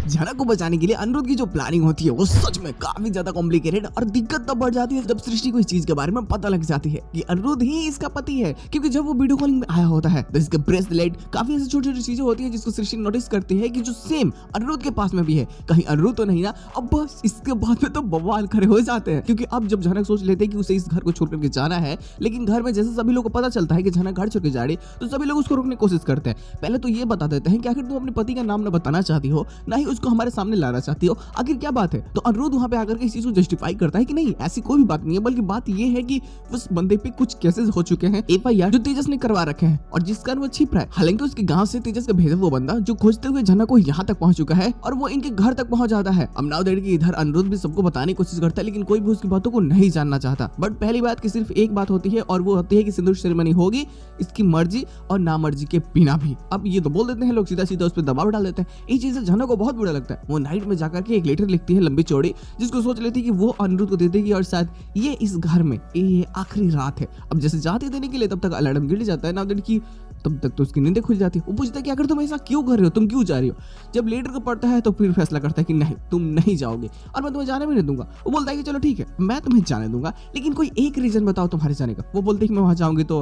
झनक को बचाने के लिए अनिरुद्ध की जो प्लानिंग होती है वो सच में काफी ज्यादा कॉम्प्लिकेटेड और दिक्कत तब बढ़ जाती है जब सृष्टि को इस चीज के बारे में पता लग जाती है कि अनिरुद्ध ही इसका पति है। क्योंकि जब वो वीडियो कॉलिंग में आया होता है तो इसके ब्रेसलेट काफी ऐसी छोटी छोटी चीजें होती है जिसको सृष्टि नोटिस करती है कि जो सेम अनिरुद्ध के पास में भी है। कहीं अनिरुद्ध तो नहीं ना। अब बस इसके बाद में तो बवाल खड़े हो जाते हैं, क्योंकि अब जब झनक सोच लेते हैं कि उसे इस घर को छोड़ करके जाना है, लेकिन घर में जैसे सभी लोगों को पता चलता है कि झनक घर छोड़ के जा रही तो सभी लोग उसको रोकने की कोशिश करते हैं। पहले तो ये बता देते हैं कि आखिर तुम अपने पति का नाम न बताना चाहती हो, ना ही उसको हमारे सामने लाना चाहती हो, आखिर क्या बात है। तो अनिरुद्ध वहां पे आकर के इस चीज को जस्टिफाई करता है कि नहीं ऐसी कोई भी बात नहीं है, बल्कि बात ये है कि उस बंदे पे कुछ केसेस हो चुके हैं एफआईआर जो तेजस ने करवा रखे हैं और जिस कारण वो छिप रहा है। हालांकि उसके गांव से तेजस का भेजा वो बंदा जो खोजते हुए झनक को यहाँ तक पहुंच चुका है और वो इनके घर तक पहुंच जाता है। अब नाउ दैट कि इधर अनिरुद्ध भी सबको बताने की कोशिश करता है, लेकिन कोई भी उसकी बातों को नहीं जानना चाहता। बट पहली बात की सिर्फ एक बात होती है और वो होती है कि सिंदूर सेरेमनी होगी इसकी मर्जी और ना मर्जी के बिना भी। अब ये तो बोल देते हैं लोग, सीधा सीधा उस पर दबाव डाल देते हैं। इस चीज से झनक को बहुत बुरा लगता है। वो नाइट में जाकर के एक लेटर लिखती है लंबी चौड़ी, जिसको सोच लेती है कि वो अनिरुद्ध को दे देगी और शायद ये इस घर में ये आखिरी रात है। अब जैसे जाते देने के लिए तब तक अलार्म गिर जाता है ना, की तब तक तो उसकी नींदें खुल जाती है। वो पूछता है कि अगर तुम ऐसा क्यों कर रहे हो, तुम क्यों जा रही हो। जब लेटर को पढ़ता है तो फिर फैसला करता है कि नहीं तुम नहीं जाओगे और मैं तुम्हें जाने भी नहीं दूंगा। वो बोलता है कि चलो ठीक है मैं तुम्हें जाने दूंगा, लेकिन कोई एक रीजन बताओ तुम्हारे जाने का। वो बोलते है कि मैं वहां जाऊंगी तो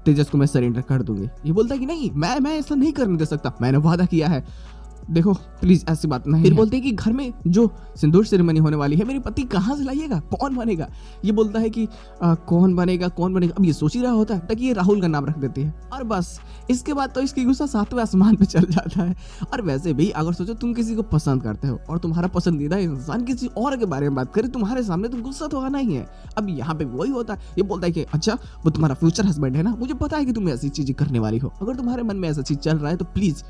तेजस को मैं सरेंडर कर दूंगी। ये बोलता है कि नहीं मैं ऐसा नहीं करने दे सकता, मैंने वादा किया है, देखो प्लीज ऐसी बात नहीं। फिर बोलते हैं कि घर में जो सिंदूर सेरेमनी होने वाली है मेरे पति कहाँ से लाइएगा, कौन बनेगा। ये बोलता है कि कौन बनेगा। अब ये सोच ही रहा होता है ताकि ये राहुल का नाम रख देती है और बस इसके बाद तो इसकी गुस्सा 7वें आसमान पे चल जाता है। और वैसे भी अगर सोचो तुम किसी को पसंद करते हो और तुम्हारा पसंदीदा इंसान किसी और के बारे में बात करे तुम्हारे सामने तो गुस्सा तो आना ही है। अब यहाँ पे वही होता है। ये बोलता है कि अच्छा वो तुम्हारा फ्यूचर हस्बैंड है ना, मुझे पता है कि तुम ऐसी चीजें करने वाली हो, अगर तुम्हारे मन में ऐसा चीज चल रहा है तो प्लीज,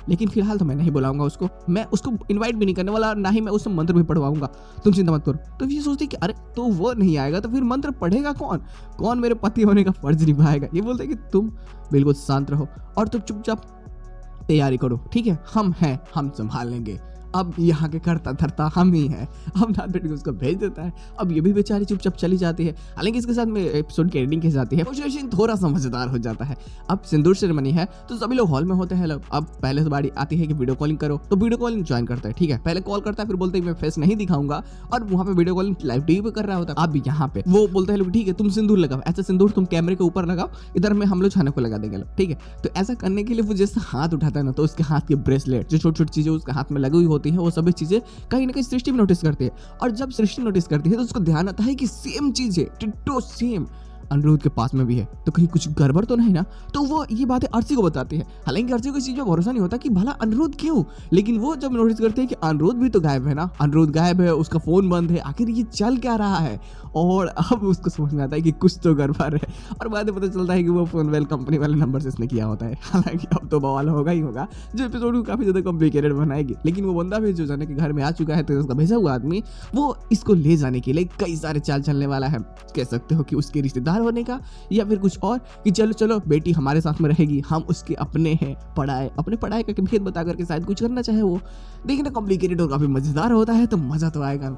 लेकिन फिलहाल तो मैं नहीं बुलाऊंगा उसको, मैं उसको इनवाइट भी नहीं करने वाला, ना ही मैं उससे मंत्र भी पढ़वाऊंगा, तुम चिंता मत करो। तो ये सोचती कि अरे तो वो नहीं आएगा तो फिर मंत्र पढ़ेगा कौन मेरे पति होने का फर्ज निभाएगा। ये बोलते कि तुम बिल्कुल शांत रहो और तुम चुपचाप तैयारी करो, ठीक है हम हैं, हम संभाल लेंगे। अब यहाँ के करता धरता हम ही हैं। अब नाथ उसको भेज देता है। अब ये भी बेचारी चुपचाप चली जाती है। हालांकि इसके साथ में एपिसोड की एंडिंग के जाती है, सिचुएशन थोड़ा सा मजेदार हो जाता है। अब सिंदूर सेरेमनी है तो सभी लोग हॉल में होते हैं लोग। अब पहले से बारी आती है कि वीडियो कॉलिंग करो, तो वीडियो कॉलिंग ज्वाइन करता है, ठीक है पहले कॉल करता है, फिर बोलते हैं मैं फेस नहीं दिखाऊंगा और वहाँ पे वीडियो कॉलिंग लाइव टीवी पे कर रहा होता है। अब यहाँ पे वो बोलते हैं लोग ठीक है तुम सिंदूर लगाओ, ऐसा सिंदूर तुम कैमरे के ऊपर लगाओ, इधर में हम लोग झनक को लगा देंगे, ठीक है। तो ऐसा करने के लिए वो जैसे हाथ उठाता है ना तो उसके हाथ के ब्रेसलेट जो छोटी छोटी चीजें उसके हाथ में लगी हुई होती है वो सभी चीजें कहीं ना कहीं सृष्टि भी नोटिस करती है। और जब सृष्टि नोटिस करती है तो उसको ध्यान आता है कि सेम चीज है, डिट्टो सेम अनिरुद्ध के पास में भी है, तो कहीं कुछ गड़बड़ तो नहीं ना। तो वो ये बातें अर्ची को बताती है। हालांकि अर्ची को इस चीज में भरोसा नहीं होता कि भला अनिरुद्ध क्यों, लेकिन वो जब नोटिस करते हैं कि अनिरुद्ध भी तो गायब है ना, अनिरुद्ध गायब है, उसका फोन बंद है, आखिर ये चल क्या रहा है। और अब उसको समझ में आता है कि कुछ तो गड़बड़ है और बाद में पता चलता है कि वो फोन वेल कंपनी वाले नंबर से इसने किया होता है। हालांकि अब तो बवाल होगा ही होगा जो एपिसोड को काफी ज्यादा कॉम्प्लिकेटेड बनाएगी। लेकिन वो बंदा भी जो जाने के घर में आ चुका है तो उसका भेजा हुआ आदमी वो इसको ले जाने के लिए कई सारे चाल चलने वाला है। कह सकते हो कि उसके रिश्तेदार होने का या फिर कुछ और कि चलो चलो बेटी हमारे साथ में रहेगी, हम उसके अपने हैं, अपने पढ़ाई का भेद बता करके शायद कुछ करना चाहे वो। देखना कॉम्प्लिकेटेड और काफी मजेदार होता है तो मजा तो आएगा।